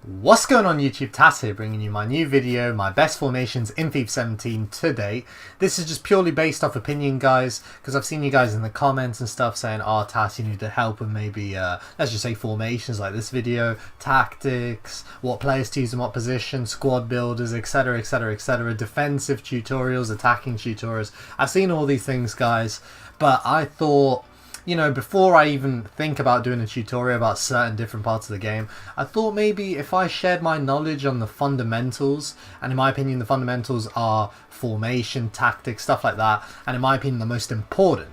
What's going on YouTube? Tass here, bringing you my new video, my best formations in FIFA 17 to date. This is just purely based off opinion, guys, because I've seen you guys in the comments and stuff saying, oh Tass, you need to help with maybe, let's just say formations like this video, tactics, what players to use in what position, squad builders, etc, etc, etc, defensive tutorials, attacking tutorials. I've seen all these things, guys, but I thought, you know, before I even think about doing a tutorial about certain different parts of the game, I thought maybe if I shared my knowledge on the fundamentals, and in my opinion the fundamentals are formation, tactics, stuff like that, and in my opinion the most important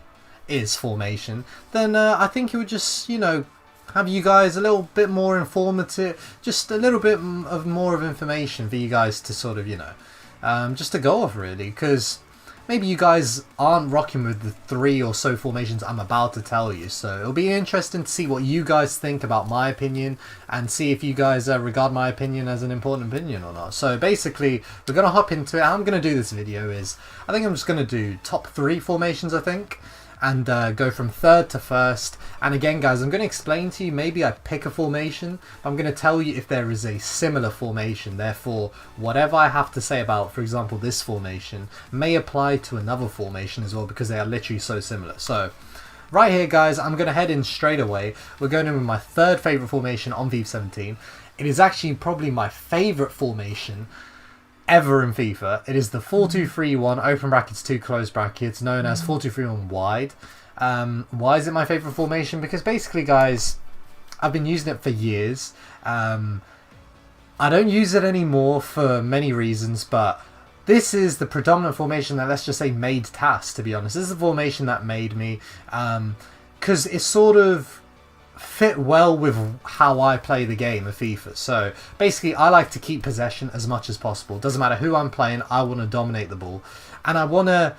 is formation, then I think it would just, you know, have you guys a little bit more informative, just a little bit of more of information for you guys to sort of, you know, just to go off really, because maybe you guys aren't rocking with the 3 or so formations I'm about to tell you, so it'll be interesting to see what you guys think about my opinion and see if you guys regard my opinion as an important opinion or not. So basically, we're going to hop into it. How I'm going to do this video is, I think I'm just going to do top 3 formations, I think, and go from 3rd to 1st. And again, guys, I'm going to explain to you, maybe I pick a formation, but I'm going to tell you if there is a similar formation. Therefore, whatever I have to say about, for example, this formation may apply to another formation as well, because they are literally so similar. So right here, guys, I'm going to head in straight away. We're going in with my 3rd favourite formation on FIFA 17. It is actually probably my favourite formation ever in FIFA. It is the 4-2-3-1 open brackets 2 close brackets, known as 4-2-3-1 wide. Why is it my favourite formation? Because basically, guys, I've been using it for years. I don't use it anymore for many reasons, but this is the predominant formation that, let's just say, made Tass, to be honest. This is the formation that made me, because it's sort of fit well with how I play the game of FIFA. So basically, I like to keep possession as much as possible. Doesn't matter who I'm playing, I want to dominate the ball, and I want to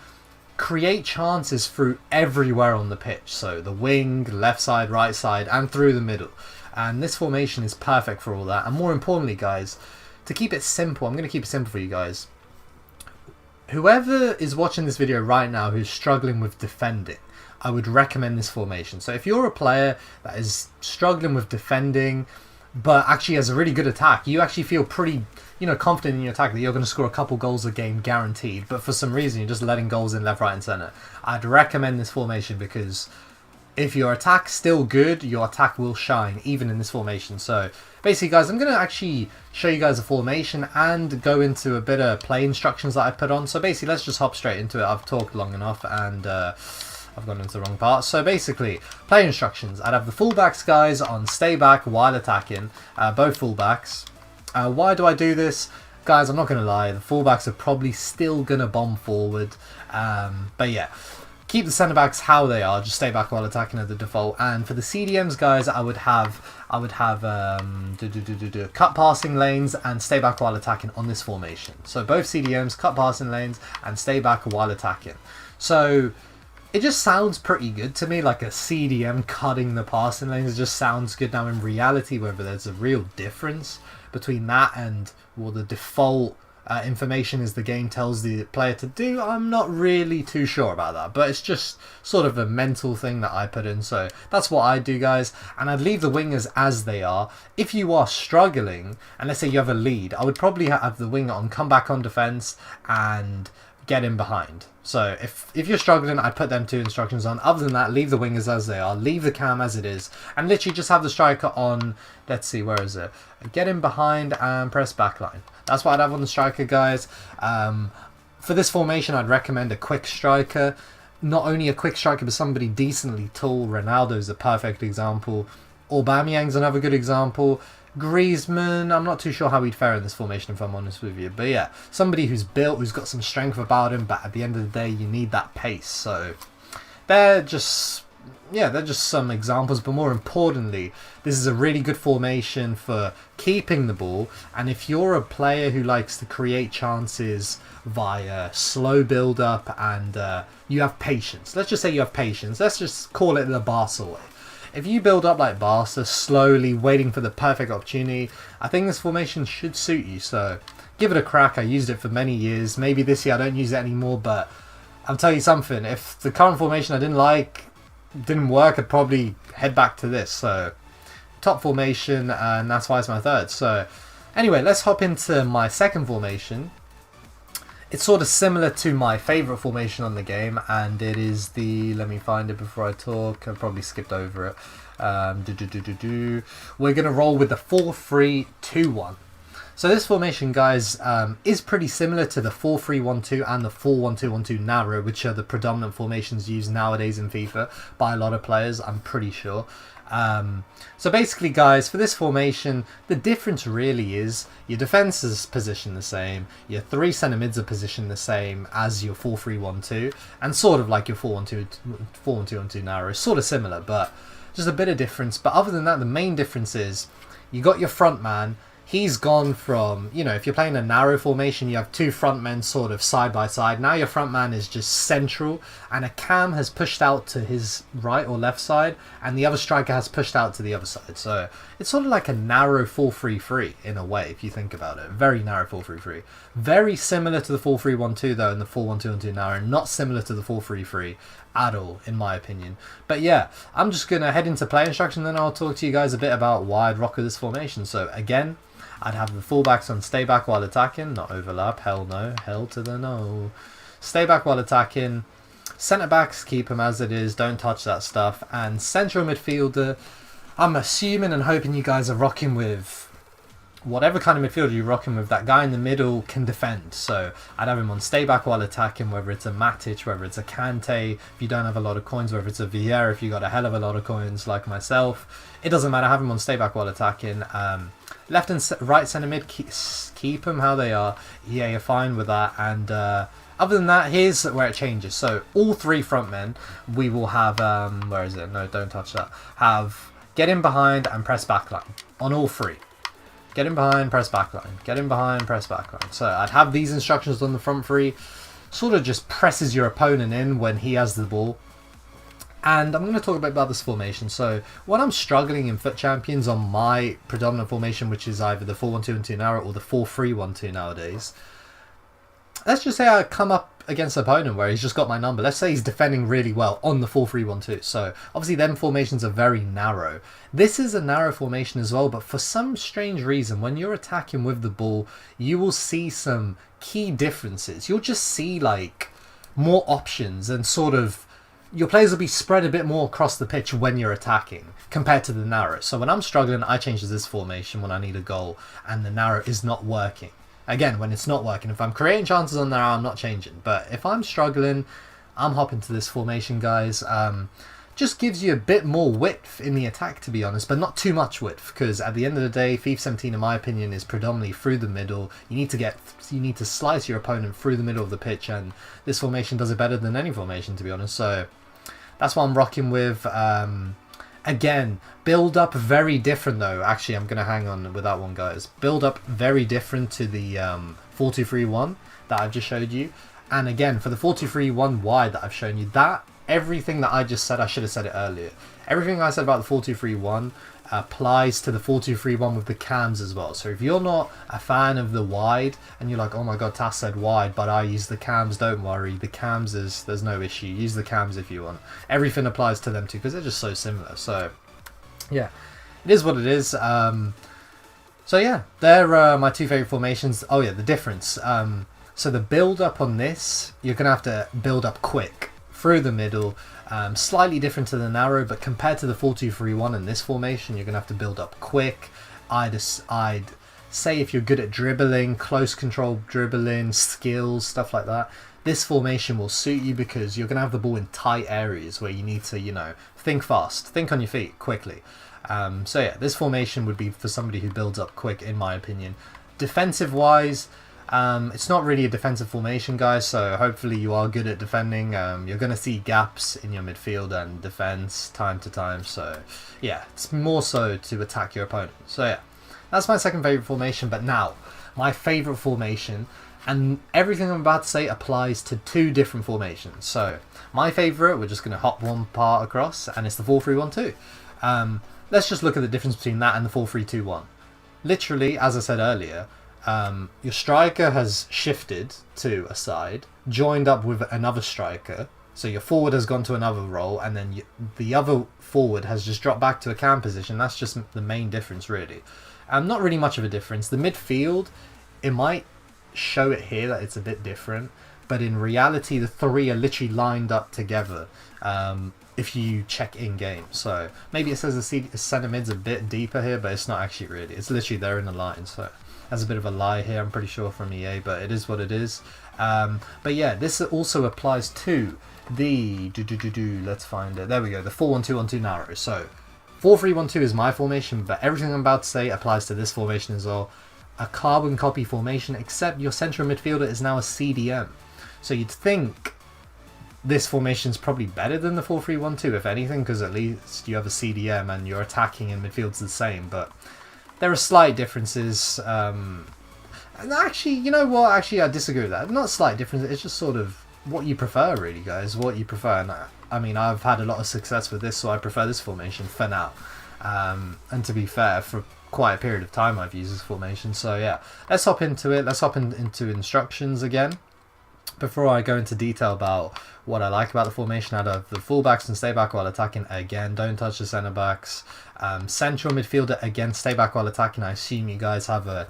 create chances through everywhere on the pitch. So the wing, left side, right side, and through the middle. And this formation is perfect for all that. And more importantly, guys, to keep it simple, I'm going to keep it simple for you guys. Whoever is watching this video right now who's struggling with defending, I would recommend this formation. So if you're a player that is struggling with defending, but actually has a really good attack, you actually feel pretty, you know, confident in your attack that you're going to score a couple goals a game guaranteed, but for some reason you're just letting goals in left, right and centre, I'd recommend this formation, because if your attack's still good, your attack will shine, even in this formation. So basically, guys, I'm going to actually show you guys a formation and go into a bit of play instructions that I put on. So basically, let's just hop straight into it. I've talked long enough and I've gone into the wrong part. So basically, play instructions. I'd have the fullbacks, guys, on stay back while attacking, both fullbacks. Why do I do this? Guys, I'm not going to lie, the fullbacks are probably still going to bomb forward. But yeah, keep the centre backs how they are, just stay back while attacking at the default. And for the CDMs, guys, I would have cut passing lanes and stay back while attacking on this formation. So both CDMs, cut passing lanes and stay back while attacking. So it just sounds pretty good to me, like a CDM cutting the passing lanes. It just sounds good. Now in reality, whether there's a real difference between that and what the default information is the game tells the player to do, I'm not really too sure about that, but it's just sort of a mental thing that I put in. So that's what I do, guys, and I'd leave the wingers as they are. If you are struggling and let's say you have a lead, I would probably have the winger on come back on defense and get in behind. So if you're struggling, I'd put them 2 instructions on. Other than that, leave the wingers as they are, leave the cam as it is, and literally just have the striker on, let's see, where is it? Get in behind and press backline. That's what I'd have on the striker, guys. For this formation, I'd recommend a quick striker. Not only a quick striker, but somebody decently tall. Ronaldo's a perfect example. Aubameyang's another good example. Griezmann, I'm not too sure how he'd fare in this formation, if I'm honest with you. But yeah, somebody who's built, who's got some strength about him, but at the end of the day, you need that pace. So they're just some examples, but more importantly, this is a really good formation for keeping the ball. And if you're a player who likes to create chances via slow build up and you have patience, let's just say you have patience, let's just call it the Barca way. If you build up like Barca, slowly waiting for the perfect opportunity, I think this formation should suit you. So give it a crack. I used it for many years. Maybe this year I don't use it anymore, but I'll tell you something, if the current formation I didn't like didn't work, I'd probably head back to this. So top formation, and that's why it's my third. So anyway, let's hop into my second formation. It's sort of similar to my favourite formation on the game, and it is the... Let me find it before I talk. I've probably skipped over it. We're going to roll with the 4-3-2-1. So this formation, guys, is pretty similar to the 4-3-1-2 and the 4-1-2-1-2 narrow, which are the predominant formations used nowadays in FIFA by a lot of players, I'm pretty sure. So basically, guys, for this formation, the difference really is your defense is positioned the same, your 3 centre mids are positioned the same as your 4-3-1-2, and sort of like your 4-1-2-1-2 narrow, sort of similar, but just a bit of difference. But other than that, the main difference is you got your front man. He's gone from, you know, if you're playing a narrow formation, you have 2 front men sort of side by side. Now your front man is just central, and a cam has pushed out to his right or left side, and the other striker has pushed out to the other side. So it's sort of like a narrow 4-3-3 in a way, if you think about it. Very narrow 4-3-3. Very similar to the 4-3-1-2 though, and the 4-1-2-1-2 narrow. Not similar to the 4-3-3 at all, in my opinion. But yeah, I'm just going to head into play instruction, then I'll talk to you guys a bit about why I'd rock with this formation. So again, I'd have the fullbacks on stay back while attacking, not overlap, hell no, hell to the no. Stay back while attacking, centre backs keep them as it is, don't touch that stuff, and central midfielder, I'm assuming and hoping you guys are rocking with whatever kind of midfielder you're rocking with. That guy in the middle can defend, so I'd have him on stay back while attacking, whether it's a Matic, whether it's a Kante, if you don't have a lot of coins, whether it's a Vieira, if you got a hell of a lot of coins like myself, it doesn't matter, have him on stay back while attacking. Left and right centre mid, keep them how they are. Yeah, you're fine with that. And other than that, here's where it changes. So all 3 front men, we will have, where is it? No, don't touch that. Have get in behind and press backline on all 3. Get in behind, press backline. Get in behind, press backline. So I'd have these instructions on the front 3. Sort of just presses your opponent in when he has the ball. And I'm going to talk a bit about this formation. So when I'm struggling in Foot Champions on my predominant formation, which is either the 4-1-2-1-2 narrow or the 4-3-1-2 nowadays, let's just say I come up against an opponent where he's just got my number. Let's say he's defending really well on the 4-3-1-2. So obviously them formations are very narrow. This is a narrow formation as well, but for some strange reason, when you're attacking with the ball, you will see some key differences. You'll just see like more options and sort of your players will be spread a bit more across the pitch when you're attacking compared to the narrow. So when I'm struggling, I change to this formation when I need a goal and the narrow is not working. Again, when it's not working, if I'm creating chances on the narrow, I'm not changing. But if I'm struggling, I'm hopping to this formation, guys. Just gives you a bit more width in the attack, to be honest, but not too much width, because at the end of the day, FIFA 17, in my opinion, is predominantly through the middle. You need to slice your opponent through the middle of the pitch, and this formation does it better than any formation, to be honest. So that's what I'm rocking with. Again, build up very different though. Actually, I'm going to hang on with that one, guys. Build up very different to the 4-2-3-1 that I've just showed you. And again, for the 4-2-3-1 wide that I've shown you, that everything that I just said, I should have said it earlier. Everything I said about the 4-2-3-1 applies to the 4-2-3-1 with the cams as well. So if you're not a fan of the wide and you're like, oh my god, Tass said wide, but I use the cams, don't worry. The cams there's no issue. Use the cams if you want. Everything applies to them too because they're just so similar. So yeah, it is what it is. So yeah, they're my 2 favourite formations. Oh yeah, the difference. So the build up on this, you're going to have to build up quick through the middle. Slightly different to the narrow, but compared to the 4-2-3-1 in this formation, you're going to have to build up quick. I'd say if you're good at dribbling, close control dribbling, skills, stuff like that, this formation will suit you because you're going to have the ball in tight areas where you need to, you know, think fast, think on your feet quickly. So yeah, this formation would be for somebody who builds up quick, in my opinion. Defensive wise, it's not really a defensive formation, guys, so hopefully you are good at defending. You're going to see gaps in your midfield and defense time to time, so yeah, it's more so to attack your opponent. So yeah, that's my second favorite formation. But now, my favorite formation, and everything I'm about to say applies to 2 different formations. So my favorite, we're just going to hop one part across, and it's the 4-3-1-2. Let's just look at the difference between that and the 4-3-2-1. Literally, as I said earlier, your striker has shifted to a side, joined up with another striker, So your forward has gone to another role, and then the other forward has just dropped back to a cam position. That's just the main difference, really. Not really much of a difference. The midfield, it might show it here that it's a bit different, but in reality, the three are literally lined up together. If you check in game, so maybe it says the centre mid's a bit deeper here, but it's not actually really. It's literally there in the line. So that's a bit of a lie here, I'm pretty sure, from EA, but it is what it is. But yeah, this also applies to the let's find it. There we go. The 4-1-2-1-2 narrow. So 4-3-1-2 is my formation, but everything I'm about to say applies to this formation as well. A carbon copy formation, except your central midfielder is now a CDM. So you'd think this formation is probably better than the 4-3-1-2, if anything, because at least you have a CDM and your attacking and midfield's the same. But there are slight differences. And actually, you know what? Actually, I disagree with that. Not slight differences. It's just sort of what you prefer, really, guys. What you prefer. And I mean, I've had a lot of success with this, so I prefer this formation for now. And to be fair, for quite a period of time, I've used this formation. So yeah, let's hop into it. Let's hop into instructions again. Before I go into detail about what I like about the formation, out of the fullbacks and stay back while attacking, again, don't touch the centre backs. Central midfielder, again, stay back while attacking. I assume you guys have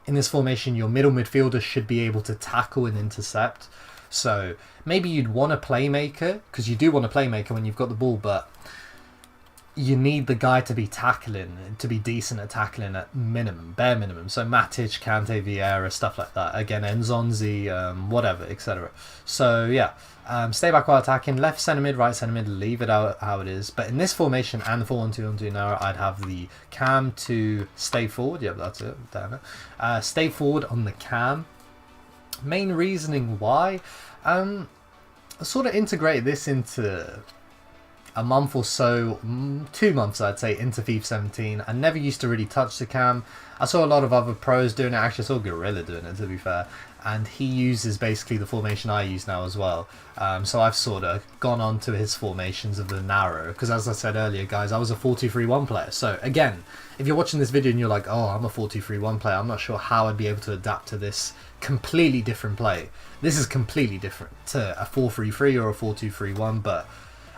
in this formation, your middle midfielder should be able to tackle and intercept. So maybe you'd want a playmaker, because you do want a playmaker when you've got the ball, but you need the guy to be tackling, to be decent at tackling at minimum, bare minimum. So Matic, Kante, Vieira, stuff like that. Again, Enzonzi, whatever, etc. So yeah, stay back while attacking. Left centre mid, right centre mid, leave it out how it is. But in this formation and the 4-1-2-1-2 now, I'd have the cam to stay forward. Yep, that's it. Damn it. Stay forward on the cam. Main reasoning why, I sort of integrated this into a month or so, 2 months I'd say, into FIFA 17. I never used to really touch the cam. I saw a lot of other pros doing it. Actually, I saw Gorilla doing it, to be fair. And he uses basically the formation I use now as well. So I've sort of gone on to his formations of the narrow. Because as I said earlier, guys, I was a 4-2-3-1 player. So again, if you're watching this video and you're like, oh, I'm a 4-2-3-1 player, I'm not sure how I'd be able to adapt to this completely different play. This is completely different to a 4-3-3 or a 4-2-3-1, but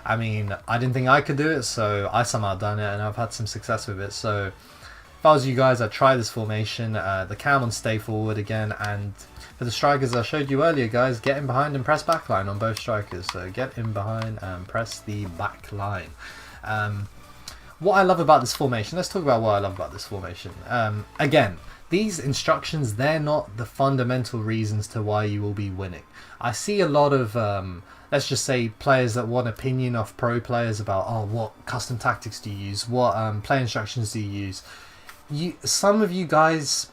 I mean, I didn't think I could do it, so I somehow done it, and I've had some success with it. So if I was you guys, I'd try this formation. The cam on stay forward again, and for the strikers I showed you earlier, guys, get in behind and press back line on both strikers. So get in behind and press the back line. What I love about this formation, let's talk about what I love about this formation. Again, these instructions, they're not the fundamental reasons to why you will be winning. I see a lot of, let's just say, players that want opinion of pro players about, oh, what custom tactics do you use? What play instructions do you use? Some of you guys,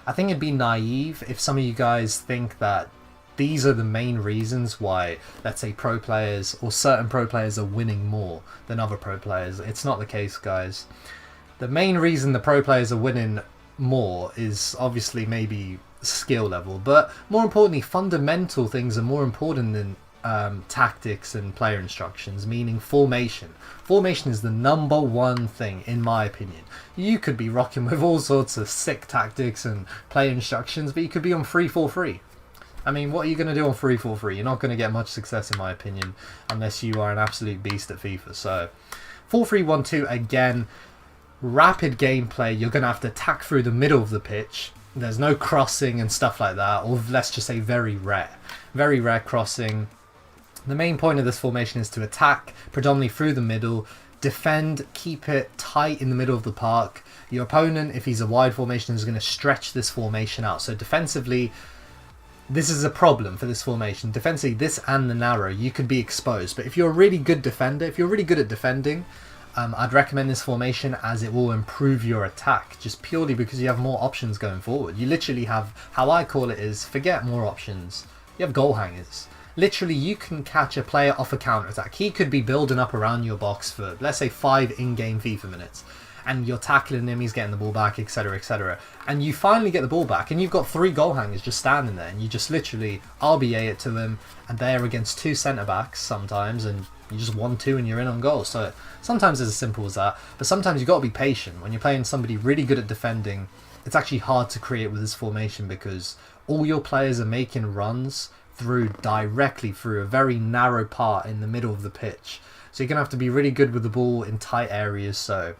I think it'd be naive if some of you guys think that these are the main reasons why, let's say, pro players or certain pro players are winning more than other pro players. It's not the case, guys. The main reason the pro players are winning more is obviously maybe skill level, but more importantly, fundamental things are more important than tactics and player instructions, meaning formation. Formation is the #1 thing, in my opinion. You could be rocking with all sorts of sick tactics and player instructions, but you could be on 3-4-3. I mean, what are you going to do on 3-4-3? You're not going to get much success, in my opinion, unless you are an absolute beast at FIFA. So 4-3-1-2, again, rapid gameplay. You're going to have to attack through the middle of the pitch. There's no crossing and stuff like that, or let's just say very rare crossing. The main point of this formation is to attack predominantly through the middle, defend, keep it tight in the middle of the park. Your opponent, if he's a wide formation, is going to stretch this formation out. So defensively, this is a problem for this formation. Defensively, this and the narrow, you could be exposed. But if you're a really good defender, if you're really good at defending, I'd recommend this formation, as it will improve your attack, just purely because you have more options going forward. You literally have, how I call it is, forget more options. You have goal hangers. Literally, you can catch a player off a counter-attack. He could be building up around your box for, let's say, 5 in-game FIFA minutes. And you're tackling him, he's getting the ball back, etc, etc. And you finally get the ball back, and you've got 3 goal hangers just standing there. And you just literally RBA it to him, and they're against 2 centre-backs sometimes, and you just 1-2 and you're in on goal. So sometimes it's as simple as that. But sometimes you've got to be patient. When you're playing somebody really good at defending, it's actually hard to create with this formation, because all your players are making runs directly through a very narrow part in the middle of the pitch. So you're going to have to be really good with the ball in tight areas. So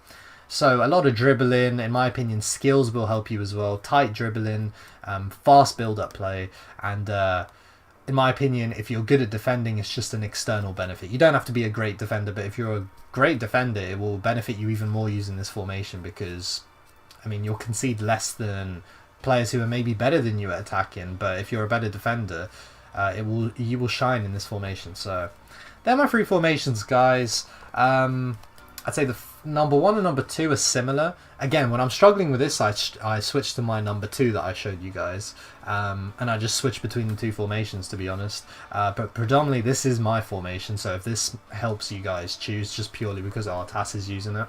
a lot of dribbling, in my opinion. Skills will help you as well. Tight dribbling, fast build-up play, and in my opinion, if you're good at defending, it's just an external benefit. You don't have to be a great defender, but if you're a great defender, it will benefit you even more using this formation because, I mean, you'll concede less than players who are maybe better than you at attacking. But if you're a better defender, you will shine in this formation. So they're my 3 formations, guys. I'd say the number 1 and number 2 are similar. Again, when I'm struggling with this, I switch to my number 2 that I showed you guys. And I just switch between the 2 formations, to be honest. But predominantly, this is my formation. So if this helps you guys choose just purely because Tass is using it,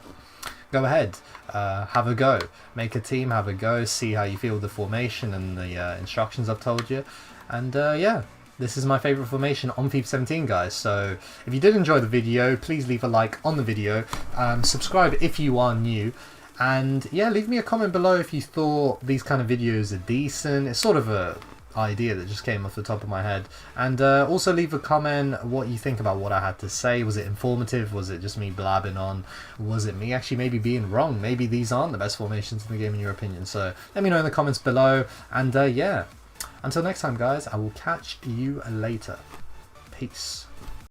go ahead. Have a go. Make a team, have a go. See how you feel with the formation and the instructions I've told you. And yeah. This is my favourite formation on FIFA 17, guys. So if you did enjoy the video, please leave a like on the video. Subscribe if you are new. And yeah, leave me a comment below if you thought these kind of videos are decent. It's sort of a idea that just came off the top of my head. And also leave a comment what you think about what I had to say. Was it informative? Was it just me blabbing on? Was it me actually maybe being wrong? Maybe these aren't the best formations in the game in your opinion. So let me know in the comments below. And yeah. Until next time, guys, I will catch you later. Peace.